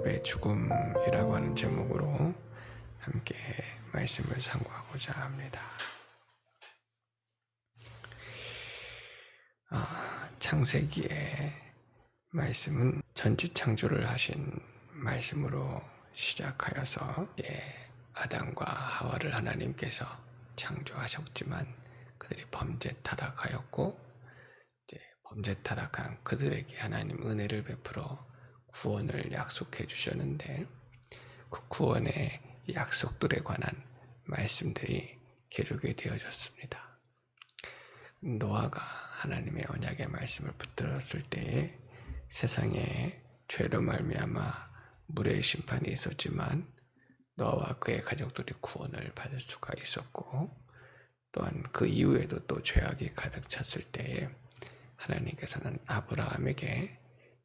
야곱의 죽음이라고 하는 제목으로 함께 말씀을 상고하고자 합니다. 창세기의 말씀은 전지창조를 하신 말씀으로 시작하여서 아담과 하와를 하나님께서 창조하셨지만 그들이 범죄 타락하였고 범죄 타락한 그들에게 하나님 은혜를 베풀어 구원을 약속해 주셨는데 그 구원의 약속들에 관한 말씀들이 기록이 되어졌습니다. 노아가 하나님의 언약의 말씀을 붙들었을 때에 세상에 죄로 말미암아 물의 심판이 있었지만 노아와 그의 가족들이 구원을 받을 수가 있었고, 또한 그 이후에도 또 죄악이 가득 찼을 때에 하나님께서는 아브라함에게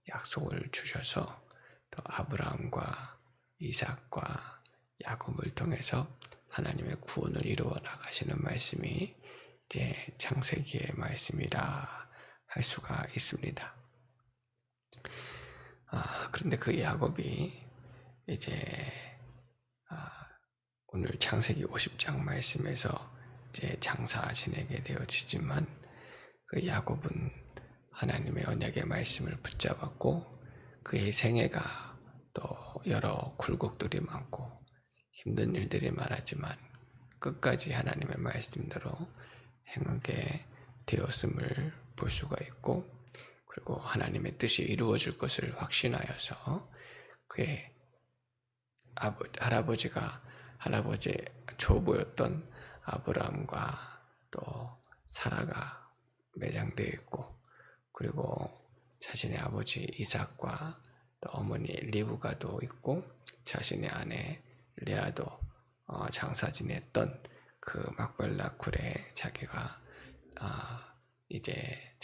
약속을 주셔서 또 아브라함과 이삭과 야곱을 통해서 하나님의 구원을 이루어 나가시는 말씀이 이제 창세기의 말씀이라 할 수가 있습니다. 그런데 그 야곱이 이제 오늘 창세기 50장 말씀에서 이제 장사 지내게 되어지지만 그 야곱은 하나님의 언약의 말씀을 붙잡았고 그의 생애가 또 여러 굴곡들이 많고 힘든 일들이 많았지만 끝까지 하나님의 말씀대로 행하게 되었음을 볼 수가 있고, 그리고 하나님의 뜻이 이루어질 것을 확신하여서 그의 할아버지의 조부였던 아브라함과 또 사라가 매장되어 있고, 그리고 자신의 아버지 이삭과 또 어머니 리브가도 있고 자신의 아내 레아도 장사 지냈던 그 막벨라 굴에 자기가 이제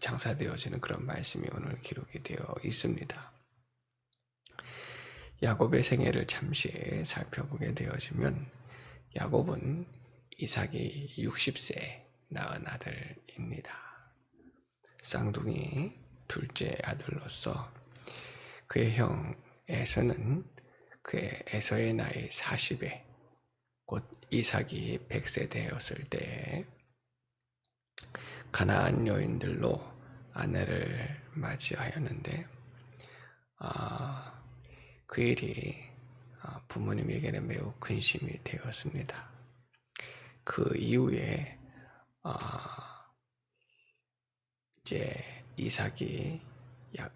장사되어지는 그런 말씀이 오늘 기록이 되어 있습니다. 야곱의 생애를 잠시 살펴보게 되어지면 야곱은 이삭이 60세에 낳은 아들입니다. 쌍둥이 둘째 아들로서 그의 형 에서는 그의 에서의 나이 40에 곧 이삭이 100세 되었을 때에 가나안 여인들로 아내를 맞이하였는데 그 일이 부모님에게는 매우 근심이 되었습니다. 그 이후에 이제 이삭이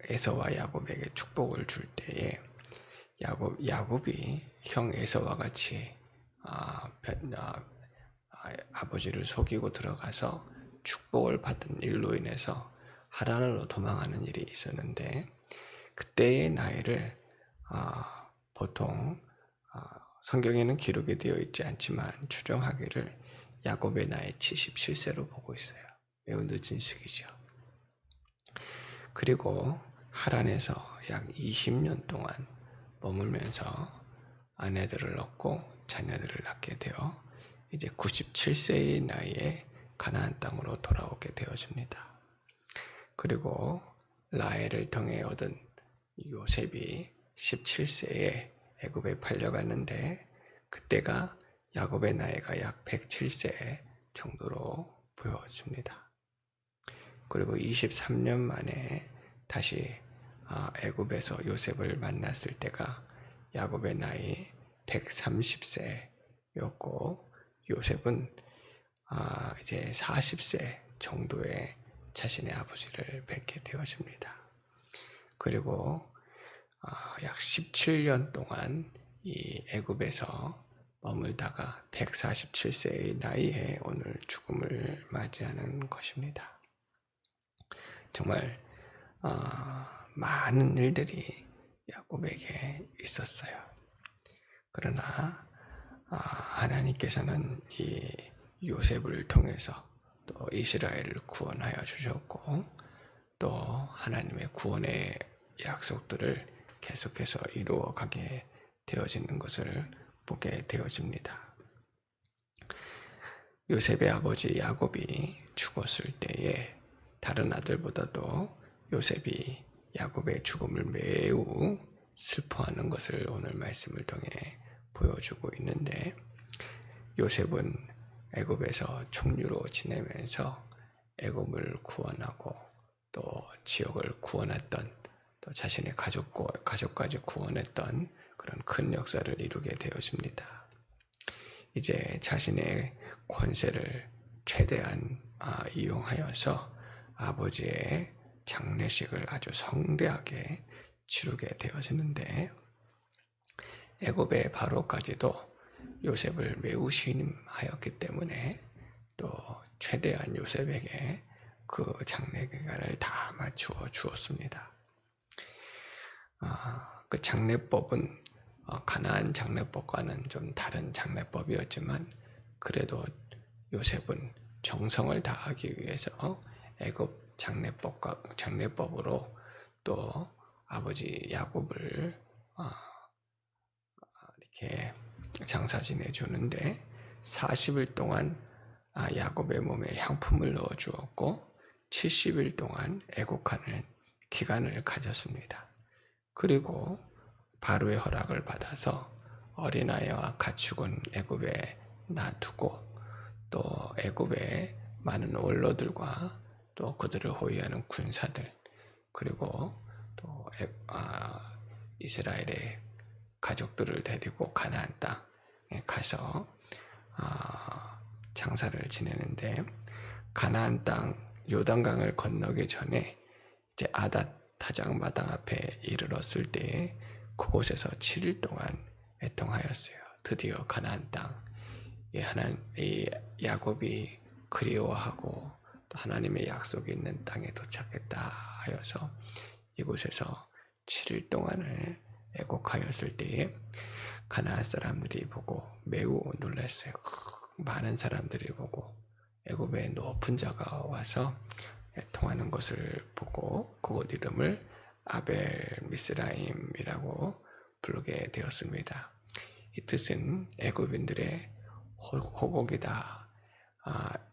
에서와 야곱에게 축복을 줄 때에 야곱이 형 에서와 같이 아버지를 속이고 들어가서 축복을 받은 일로 인해서 하란으로 도망하는 일이 있었는데, 그때의 나이를 보통 성경에는 기록이 되어 있지 않지만 추정하기를 야곱의 나이 77세로 보고 있어요. 매우 늦은 시기죠. 그리고 하란에서 약 20년 동안 머물면서 아내들을 얻고 자녀들을 낳게 되어 이제 97세의 나이에 가나안 땅으로 돌아오게 되어집니다. 그리고 라헬을 통해 얻은 요셉이 17세에 애굽에 팔려갔는데 그때가 야곱의 나이가 약 107세 정도로 보여집니다. 그리고 23년 만에 다시 애굽에서 요셉을 만났을 때가 야곱의 나이 130세였고 요셉은 이제 40세 정도의 자신의 아버지를 뵙게 되어집니다. 그리고 약 17년 동안 이 애굽에서 머물다가 147세의 나이에 오늘 죽음을 맞이하는 것입니다. 정말 많은 일들이 야곱에게 있었어요. 그러나 하나님께서는 이 요셉을 통해서 또 이스라엘을 구원하여 주셨고 또 하나님의 구원의 약속들을 계속해서 이루어가게 되어지는 것을 보게 되어집니다. 요셉의 아버지 야곱이 죽었을 때에 다른 아들보다도 요셉이 야곱의 죽음을 매우 슬퍼하는 것을 오늘 말씀을 통해 보여주고 있는데, 요셉은 애굽에서 총리로 지내면서 애굽을 구원하고 또 지역을 구원했던, 또 자신의 가족까지 구원했던 그런 큰 역사를 이루게 되었습니다. 이제 자신의 권세를 최대한 이용하여서 아버지의 장례식을 아주 성대하게 치르게 되어지는데, 애굽의 바로까지도 요셉을 매우 신임하였기 때문에 또 최대한 요셉에게 그 장례 기간을 다 맞추어 주었습니다. 그 장례법은 가나안 장례법과는 좀 다른 장례법이었지만, 그래도 요셉은 정성을 다하기 위해서 애굽 장례법으로 또 아버지 야곱을 이렇게 장사 지내주는데, 40일 동안 야곱의 몸에 향품을 넣어 주었고 70일 동안 애곡하는 기간을 가졌습니다. 그리고 바로의 허락을 받아서 어린아이와 가축은 애굽에 놔두고, 또 애굽의 많은 원로들과 또 그들을 호위하는 군사들, 그리고 또 이스라엘의 가족들을 데리고 가나안 땅에 가서 장사를 지내는데, 가나안 땅 요단강을 건너기 전에 이제 아닷 타작마당 앞에 이르렀을 때 그곳에서 7일 동안 애통하였어요. 드디어 가나안 땅, 이 야곱이 그리워하고 또 하나님의 약속이 있는 땅에 도착했다 하여서 이곳에서 7일 동안을 애곡하였을 때에 가나안 사람들이 보고 매우 놀랐어요. 많은 사람들이 보고 애굽의 높은 자가 와서 애통하는 것을 보고 그곳 이름을 아벨 미스라임이라고 부르게 되었습니다. 이 뜻은 애굽인들의 호곡이다,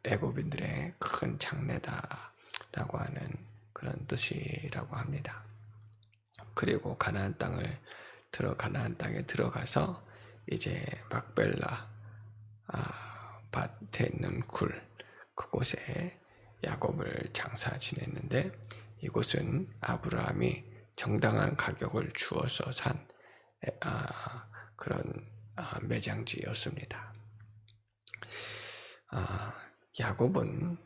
애굽인들의 큰 장례다 라고 하는 그런 뜻이라고 합니다. 그리고 가나안 땅에 들어가서 이제 막벨라 밭에 있는 굴, 그곳에 야곱을 장사 지냈는데, 이곳은 아브라함이 정당한 가격을 주어서 산 그런 매장지였습니다. 야곱은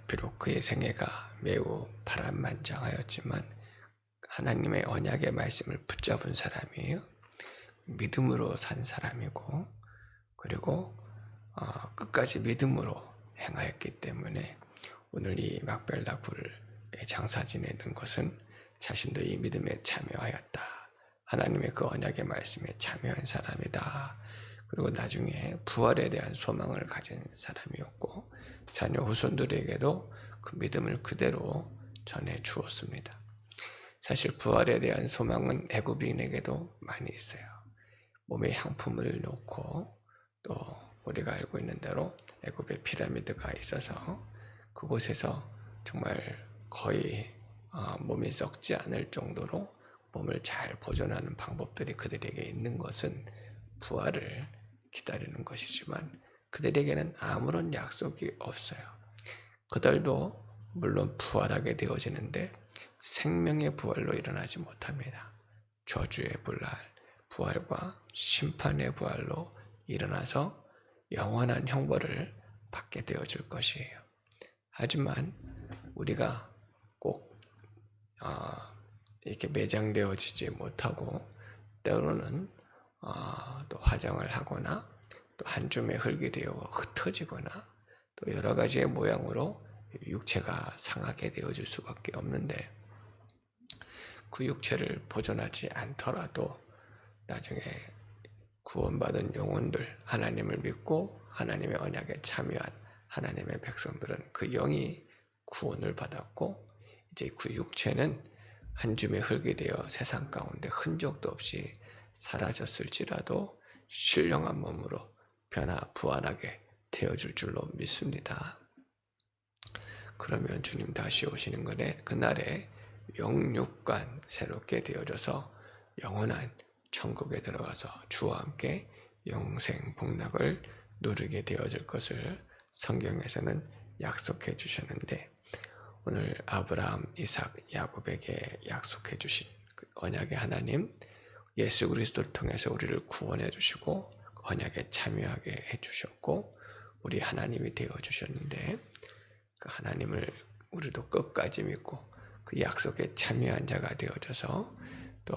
비록 그의 생애가 매우 파란만장하였지만 하나님의 언약의 말씀을 붙잡은 사람이에요. 믿음으로 산 사람이고, 그리고 끝까지 믿음으로 행하였기 때문에 오늘 이 막벨라 굴에 장사 지내는 것은 자신도 이 믿음에 참여하였다, 하나님의 그 언약의 말씀에 참여한 사람이다, 그리고 나중에 부활에 대한 소망을 가진 사람이었고 자녀 후손들에게도 그 믿음을 그대로 전해 주었습니다. 사실 부활에 대한 소망은 애굽인에게도 많이 있어요. 몸에 향품을 놓고, 또 우리가 알고 있는 대로 애굽에 피라미드가 있어서 그곳에서 정말 거의 몸이 썩지 않을 정도로 몸을 잘 보존하는 방법들이 그들에게 있는 것은 부활을 기다리는 것이지만, 그들에게는 아무런 약속이 없어요. 그들도 물론 부활하게 되어지는데 생명의 부활로 일어나지 못합니다. 저주의 부활과 심판의 부활로 일어나서 영원한 형벌을 받게 되어질 것이에요. 하지만 우리가 꼭 이렇게 매장되어지지 못하고, 때로는 또 화장을 하거나 또 한 줌의 흙이 되어 흩어지거나 또 여러 가지의 모양으로 육체가 상하게 되어질 수밖에 없는데, 그 육체를 보존하지 않더라도 나중에 구원받은 영혼들, 하나님을 믿고 하나님의 언약에 참여한 하나님의 백성들은 그 영이 구원을 받았고, 이제 그 육체는 한 줌의 흙이 되어 세상 가운데 흔적도 없이 사라졌을지라도 신령한 몸으로 부활하게 되어줄 줄로 믿습니다. 그러면 주님 다시 오시는 그날에 영육간 새롭게 되어져서 영원한 천국에 들어가서 주와 함께 영생 복락을 누리게 되어질 것을 성경에서는 약속해 주셨는데, 오늘 아브라함, 이삭, 야곱에게 약속해 주신 그 언약의 하나님, 예수 그리스도를 통해서 우리를 구원해 주시고 언약에 참여하게 해 주셨고 우리 하나님이 되어 주셨는데, 그 하나님을 우리도 끝까지 믿고 그 약속에 참여한 자가 되어져서 또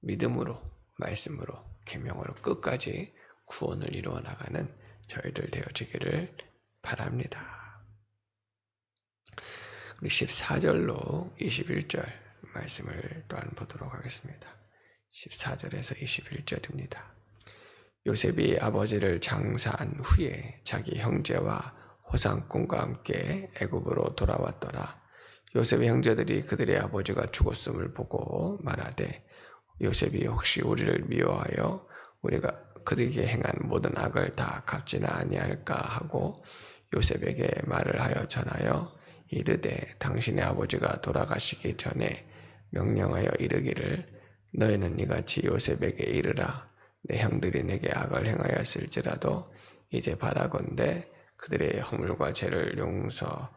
믿음으로, 말씀으로, 계명으로 끝까지 구원을 이루어 나가는 저희들 되어지기를 바랍니다. 우리 14절로 21절 말씀을 또한 보도록 하겠습니다. 14절에서 21절입니다. 요셉이 아버지를 장사한 후에 자기 형제와 호상꾼과 함께 애굽으로 돌아왔더라. 요셉의 형제들이 그들의 아버지가 죽었음을 보고 말하되, 요셉이 혹시 우리를 미워하여 우리가 그들에게 행한 모든 악을 다 갚지는 아니할까 하고 요셉에게 말을 하여 전하여 이르되, 당신의 아버지가 돌아가시기 전에 명령하여 이르기를, 너희는 이같이 요셉에게 이르라. 내 형들이 내게 악을 행하였을지라도 이제 바라건대 그들의 허물과 죄를 용서하라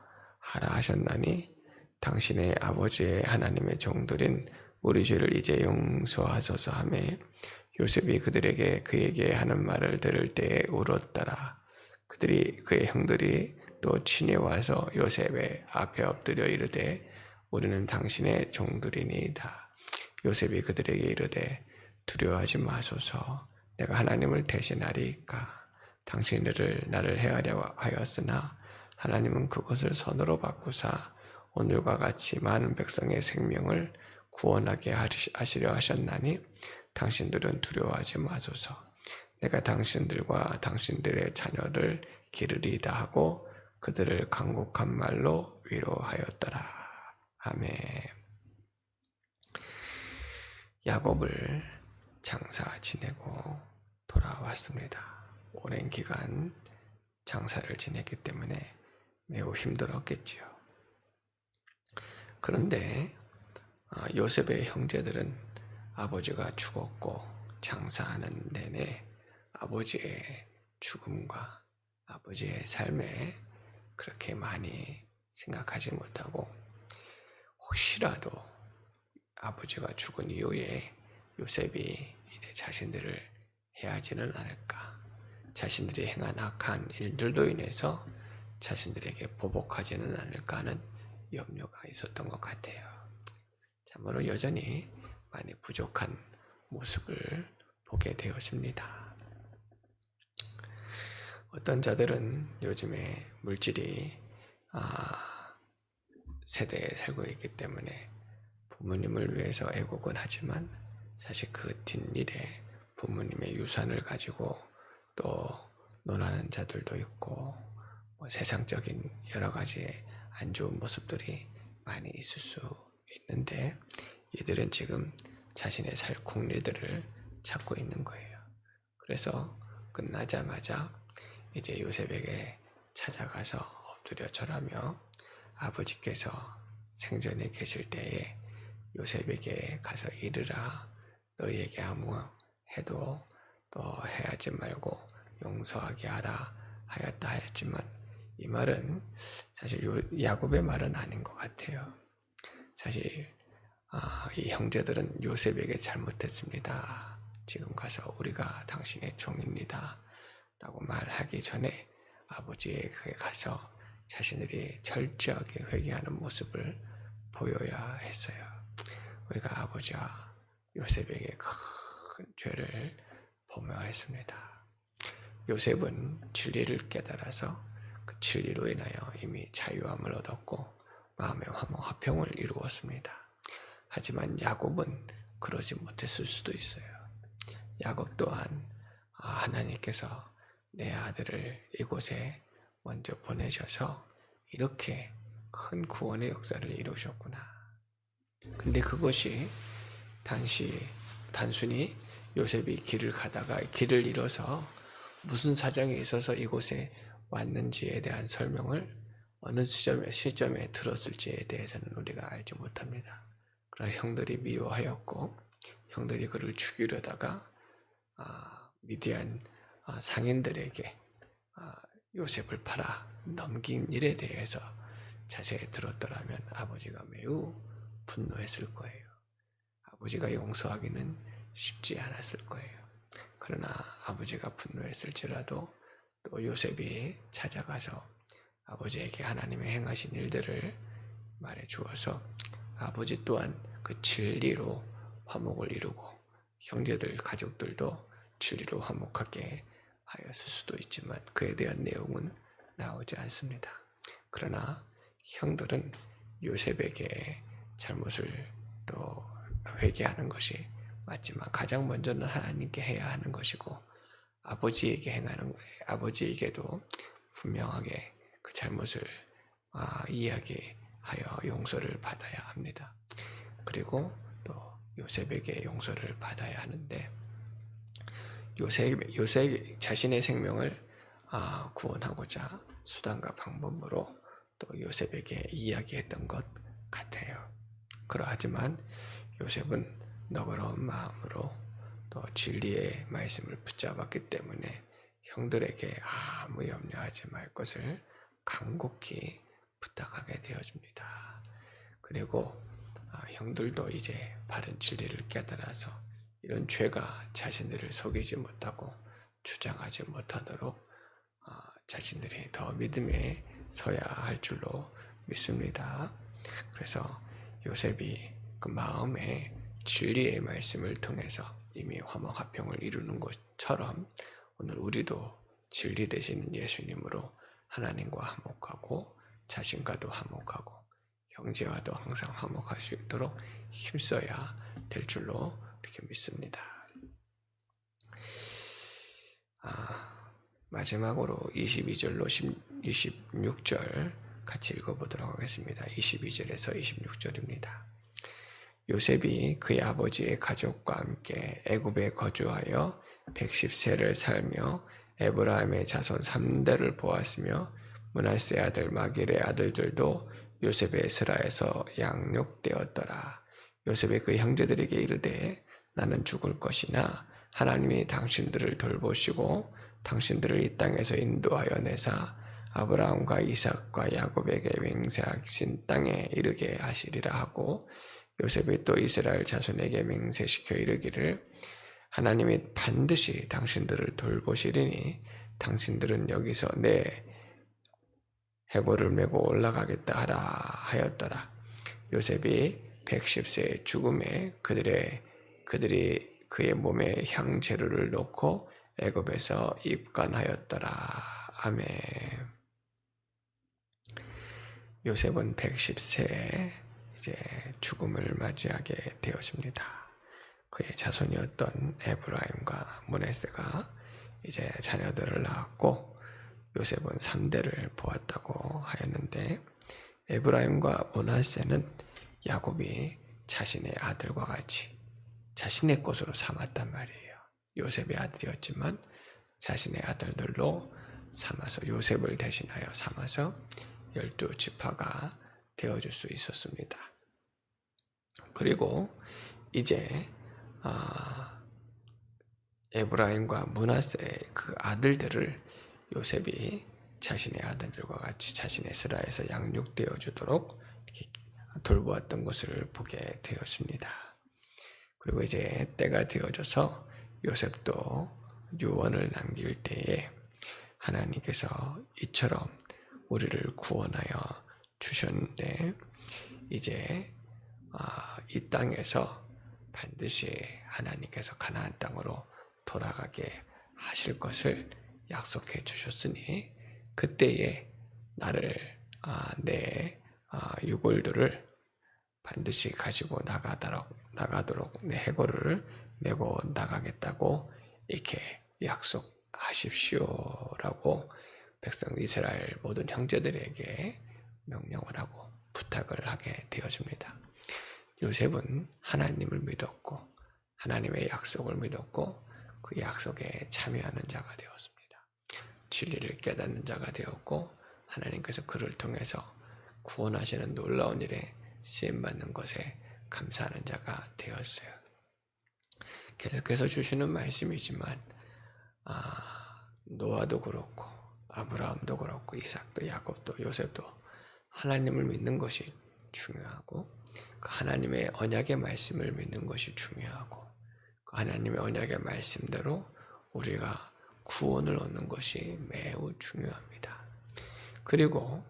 하셨나니, 당신의 아버지의 하나님의 종들인 우리 죄를 이제 용서하소서 하며, 요셉이 그들에게 그에게 하는 말을 들을 때에 울었더라. 그의 형들이 또 친히 와서 요셉의 앞에 엎드려 이르되, 우리는 당신의 종들이니이다. 요셉이 그들에게 이르되, 두려워하지 마소서. 내가 하나님을 대신하리이까. 당신들을 나를 해하려 하였으나 하나님은 그것을 선으로 바꾸사 오늘과 같이 많은 백성의 생명을 구원하게 하시려 하셨나니, 당신들은 두려워하지 마소서. 내가 당신들과 당신들의 자녀를 기르리이다 하고 그들을 간곡한 말로 위로하였더라. 아멘. 야곱을 장사 지내고 돌아왔습니다. 오랜 기간 장사를 지냈기 때문에 매우 힘들었겠지요. 그런데 요셉의 형제들은 아버지가 죽었고 장사하는 내내 아버지의 죽음과 아버지의 삶에 그렇게 많이 생각하지 못하고, 혹시라도 아버지가 죽은 이후에 요셉이 이제 자신들을 해하지는 않을까, 자신들이 행한 악한 일들로 인해서 자신들에게 보복하지는 않을까 하는 염려가 있었던 것 같아요. 참으로 여전히 많이 부족한 모습을 보게 되었습니다. 어떤 자들은 요즘에 물질이 세대에 살고 있기 때문에 부모님을 위해서 애국은 하지만 사실 그 뒷일에 부모님의 유산을 가지고 또 논하는 자들도 있고, 세상적인 여러 가지 안 좋은 모습들이 많이 있을 수 있는데, 이들은 지금 자신의 살 국리들을 찾고 있는 거예요. 그래서 끝나자마자 이제 요셉에게 찾아가서 엎드려 절하며, 아버지께서 생전에 계실 때에 요셉에게 가서 이르라. 너희에게 아무 해도 또 해하지 말고 용서하게 하라 하였다 하였지만, 이 말은 사실 야곱의 말은 아닌 것 같아요. 사실 이 형제들은 요셉에게 잘못했습니다. 지금 가서 우리가 당신의 종입니다 라고 말하기 전에 아버지에게 가서 자신들이 철저하게 회개하는 모습을 보여야 했어요. 우리가 아버지와 요셉에게 큰 죄를 범하였습니다. 요셉은 진리를 깨달아서 그 진리로 인하여 이미 자유함을 얻었고 마음의 화평을 이루었습니다. 하지만 야곱은 그러지 못했을 수도 있어요. 야곱 또한 하나님께서 내 아들을 이곳에 먼저 보내셔서 이렇게 큰 구원의 역사를 이루셨구나. 근데 그것이 단순히 요셉이 길을 가다가 길을 잃어서 무슨 사정이 있어서 이곳에 왔는지에 대한 설명을 어느 시점에 들었을지에 대해서는 우리가 알지 못합니다. 그러나 형들이 미워하였고 형들이 그를 죽이려다가 미디안 상인들에게 요셉을 팔아 넘긴 일에 대해서 자세히 들었더라면 아버지가 매우 분노했을 거예요. 아버지가 용서하기는 쉽지 않았을 거예요. 그러나 아버지가 분노했을지라도 또 요셉이 찾아가서 아버지에게 하나님의 행하신 일들을 말해 주어서 아버지 또한 그 진리로 화목을 이루고 형제들 가족들도 진리로 화목하게 하였을 수도 있지만 그에 대한 내용은 나오지 않습니다. 그러나 형들은 요셉에게 잘못을 또 회개하는 것이 맞지만 가장 먼저는 하나님께 해야 하는 것이고 아버지에게 행하는 거예요. 아버지에게도 분명하게 그 잘못을 이야기하여 용서를 받아야 합니다. 그리고 또 요셉에게 용서를 받아야 하는데 요셉 자신의 생명을 구원하고자 수단과 방법으로 또 요셉에게 이야기했던 것 같아요. 그러하지만 요셉은 너그러운 마음으로 또 진리의 말씀을 붙잡았기 때문에 형들에게 아무 염려하지 말 것을 간곡히 부탁하게 되어집니다. 그리고 형들도 이제 바른 진리를 깨달아서 이런 죄가 자신들을 속이지 못하고 주장하지 못하도록 자신들이 더 믿음에 서야 할 줄로 믿습니다. 그래서 요셉이 그 마음에 진리의 말씀을 통해서 이미 화목합평을 이루는 것처럼 오늘 우리도 진리 되시는 예수님으로 하나님과 화목하고 자신과도 화목하고 형제와도 항상 화목할 수 있도록 힘써야 될 줄로 이렇게 믿습니다. 마지막으로 22절로 26절 같이 읽어보도록 하겠습니다. 22절에서 26절입니다. 요셉이 그의 아버지의 가족과 함께 애굽에 거주하여 110세를 살며 에브라임의 자손 3대를 보았으며 므낫세 아들 마길의 아들들도 요셉의 스라에서 양육되었더라. 요셉이 그 형제들에게 이르되 나는 죽을 것이나 하나님이 당신들을 돌보시고 당신들을 이 땅에서 인도하여 내사 아브라함과 이삭과 야곱에게 맹세하신 땅에 이르게 하시리라 하고 요셉이 또 이스라엘 자손에게 맹세시켜 이르기를 하나님이 반드시 당신들을 돌보시리니 당신들은 여기서 내 해골을 메고 올라가겠다 하라 하였더라. 요셉이 110세의 죽음에 그들이 그의 몸에 향재료를 놓고 애굽에서 입간하였더라. 아멘. 요셉은 110세에 이제 죽음을 맞이하게 되었습니다. 그의 자손이었던 에브라임과 므낫세가 이제 자녀들을 낳았고 요셉은 3대를 보았다고 하였는데 에브라임과 므낫세는 야곱이 자신의 아들과 같이 자신의 것으로 삼았단 말이에요. 요셉의 아들이었지만 자신의 아들들로 삼아서 요셉을 대신하여 삼아서 12지파가 되어줄 수 있었습니다. 그리고 이제 에브라임과 므낫세의 그 아들들을 요셉이 자신의 아들들과 같이 자신의 스라에서 양육되어 주도록 이렇게 돌보았던 것을 보게 되었습니다. 그리고 이제 때가 되어져서 요셉도 유언을 남길 때에 하나님께서 이처럼 우리를 구원하여 주셨는데 이제 이 땅에서 반드시 하나님께서 가나안 땅으로 돌아가게 하실 것을 약속해 주셨으니 그때에 나를 내 유골들을 반드시 가지고 나가도록 내 해골을 메고 나가겠다고 이렇게 약속하십시오라고 백성 이스라엘 모든 형제들에게 명령을 하고 부탁을 하게 되어집니다. 요셉은 하나님을 믿었고 하나님의 약속을 믿었고 그 약속에 참여하는 자가 되었습니다. 진리를 깨닫는 자가 되었고 하나님께서 그를 통해서 구원하시는 놀라운 일에 쓰임받는 것에 감사하는 자가 되었어요. 계속해서 주시는 말씀이지만 노아도 그렇고 아브라함도 그렇고 이삭도 야곱도 요셉도 하나님을 믿는 것이 중요하고 그 하나님의 언약의 말씀을 믿는 것이 중요하고 그 하나님의 언약의 말씀대로 우리가 구원을 얻는 것이 매우 중요합니다. 그리고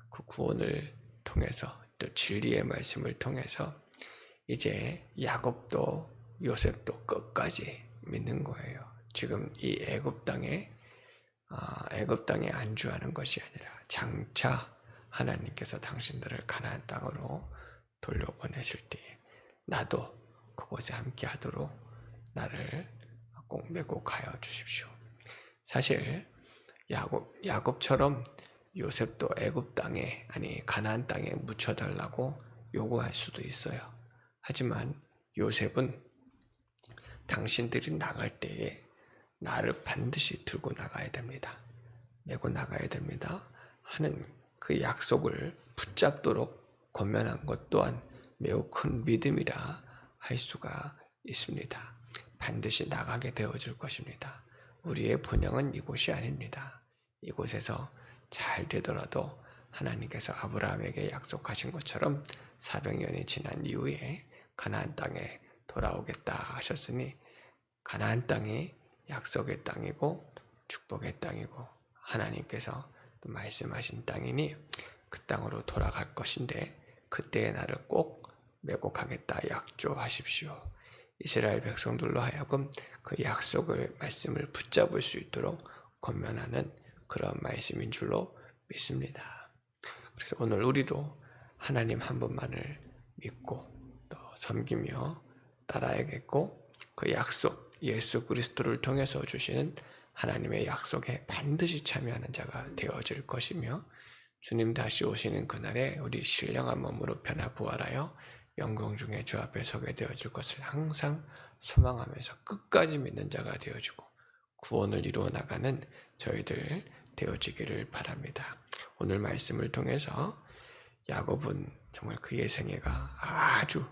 그 구원을 통해서 또 진리의 말씀을 통해서 이제 야곱도 요셉도 끝까지 믿는 거예요. 지금 이 애굽 땅에 안주하는 것이 아니라 장차 하나님께서 당신들을 가나안 땅으로 돌려보내실 때에 나도 그곳에 함께하도록 나를 꼭 메고 가여 주십시오. 사실 야곱처럼 요셉도 애굽 땅에 가나안 땅에 묻혀달라고 요구할 수도 있어요. 하지만 요셉은 당신들이 나갈 때에 나를 반드시 들고 나가야 됩니다. 메고 나가야 됩니다. 하는 그 약속을 붙잡도록 권면한 것 또한 매우 큰 믿음이라 할 수가 있습니다. 반드시 나가게 되어질 것입니다. 우리의 본향은 이곳이 아닙니다. 이곳에서 잘 되더라도 하나님께서 아브라함에게 약속하신 것처럼 400년이 지난 이후에 가나안 땅에 돌아오겠다 하셨으니 가나안 땅이 약속의 땅이고 축복의 땅이고 하나님께서 또 말씀하신 땅이니 그 땅으로 돌아갈 것인데 그때의 나를 꼭 메고 가겠다 약조하십시오. 이스라엘 백성들로 하여금 그 약속의 말씀을 붙잡을 수 있도록 권면하는 그런 말씀인 줄로 믿습니다. 그래서 오늘 우리도 하나님 한 분만을 믿고 또 섬기며 따라야겠고 그 약속 예수 그리스도를 통해서 주시는 하나님의 약속에 반드시 참여하는 자가 되어질 것이며 주님 다시 오시는 그날에 우리 신령한 몸으로 변화부활하여 영광 중에 주 앞에 서게 되어질 것을 항상 소망하면서 끝까지 믿는 자가 되어지고 구원을 이루어 나가는 저희들 되어지기를 바랍니다. 오늘 말씀을 통해서 야곱은 정말 그의 생애가 아주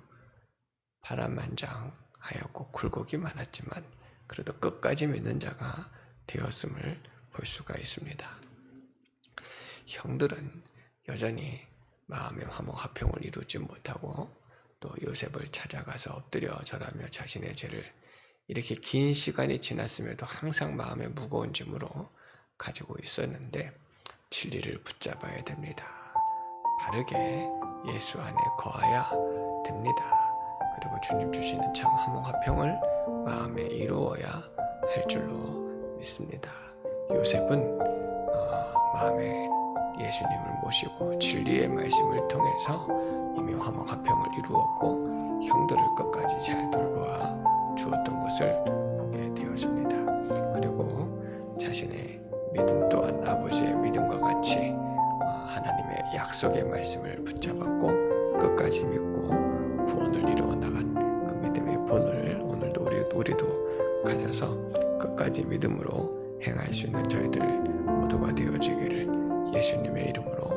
파란만장하였고 굴곡이 많았지만 그래도 끝까지 믿는 자가 되었음을 볼 수가 있습니다. 형들은 여전히 마음의 화목화평을 이루지 못하고 또 요셉을 찾아가서 엎드려 절하며 자신의 죄를 이렇게 긴 시간이 지났음에도 항상 마음에 무거운 짐으로 가지고 있었는데 진리를 붙잡아야 됩니다. 바르게 예수 안에 거해야 됩니다. 그리고 주님 주시는 참 화목화평을 마음에 이루어야 할 줄로 믿습니다. 요셉은 마음에 예수님을 모시고 진리의 말씀을 통해서 이미 화목화평을 이루었고 형들을 끝까지 잘 돌보아 주었던 것을 보게 되었습니다. 그리고 자신의 믿음 또한 아버지의 믿음과 같이 하나님의 약속의 말씀을 붙잡았고 끝까지 믿고 구원을 이루어 나간 그 믿음의 본을 오늘도 우리도 가져서 끝까지 믿음으로 행할 수 있는 저희들 모두가 되어지기를 예수님의 이름으로